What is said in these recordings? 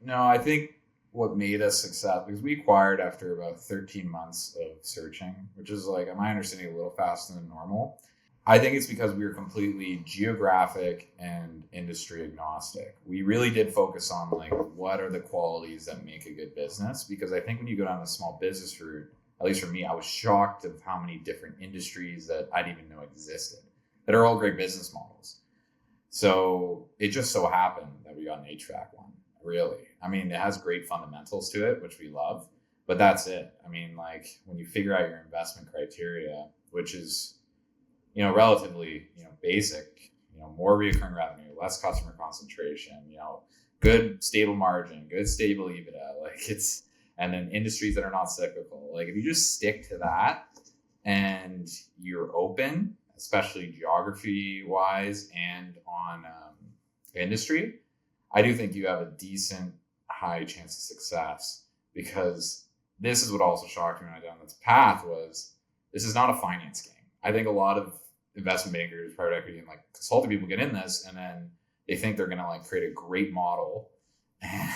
No, I think what made us successful because we acquired after about 13 months of searching, which is like, my understanding, a little faster than normal. I think it's because we were completely geographic and industry agnostic. We really did focus on like what are the qualities that make a good business. Because I think when you go down the small business route, at least for me, I was shocked of how many different industries that I didn't even know existed that are all great business models. So it just so happened that we got an HVAC one, really. I mean, it has great fundamentals to it, which we love, but that's it. I mean, like when you figure out your investment criteria, which is, relatively, basic, more recurring revenue, less customer concentration, good stable margin, good stable EBITDA, and then industries that are not cyclical. Like if you just stick to that and you're open, especially geography wise and on industry, I do think you have a decent high chance of success, because this is what also shocked me when I went down this path was this is not a finance game. I think a lot of investment bankers, private equity, and like consulting people get in this and then they think they're going to like create a great model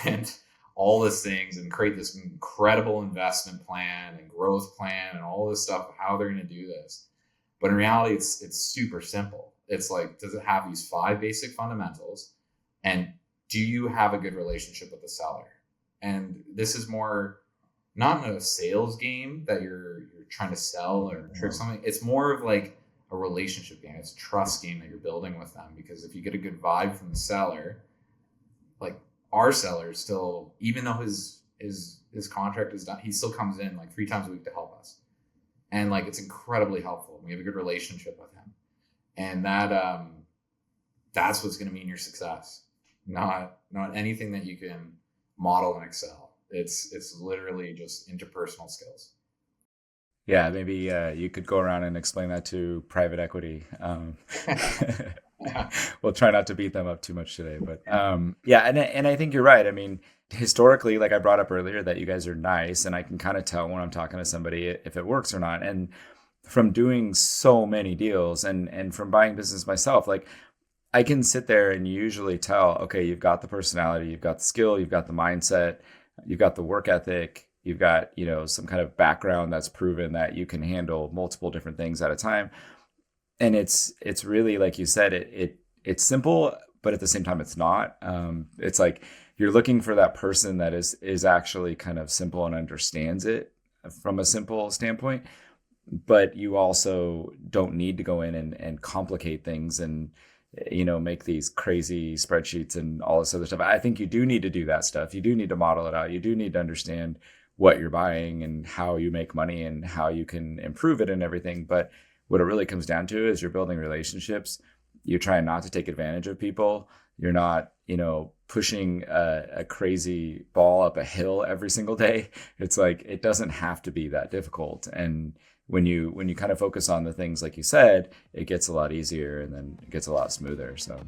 and all these things and create this incredible investment plan and growth plan and all this stuff, how they're going to do this. But in reality, it's super simple. It's like, does it have these 5 basic fundamentals? And do you have a good relationship with the seller? And this is more not in a sales game that you're trying to sell or trick something. It's more of like a relationship game. It's a trust game that you're building with them. Because if you get a good vibe from the seller, like our seller still, even though his contract is done, he still comes in like 3 times a week to help us. And like, it's incredibly helpful. We have a good relationship with him. And that's what's going to mean your success. Not anything that you can model in Excel. It's literally just interpersonal skills. Yeah, maybe you could go around and explain that to private equity. We'll try not to beat them up too much today, but yeah, and I think you're right. I mean, historically, like I brought up earlier, that you guys are nice, and I can kind of tell when I'm talking to somebody if it works or not. And from doing so many deals and from buying business myself, like I can sit there and usually tell, okay, you've got the personality, you've got the skill, you've got the mindset, you've got the work ethic, you've got, some kind of background that's proven that you can handle multiple different things at a time. And it's really, like you said, it's simple, but at the same time, it's not. It's like you're looking for that person that is actually kind of simple and understands it from a simple standpoint, but you also don't need to go in and complicate things and make these crazy spreadsheets and all this other stuff. I think you do need to do that stuff. You do need to model it out. You do need to understand what you're buying and how you make money and how you can improve it and everything. But what it really comes down to is you're building relationships. You're trying not to take advantage of people. You're not, pushing a crazy ball up a hill every single day. It's like, it doesn't have to be that difficult. And when you kind of focus on the things like you said, it gets a lot easier and then it gets a lot smoother. So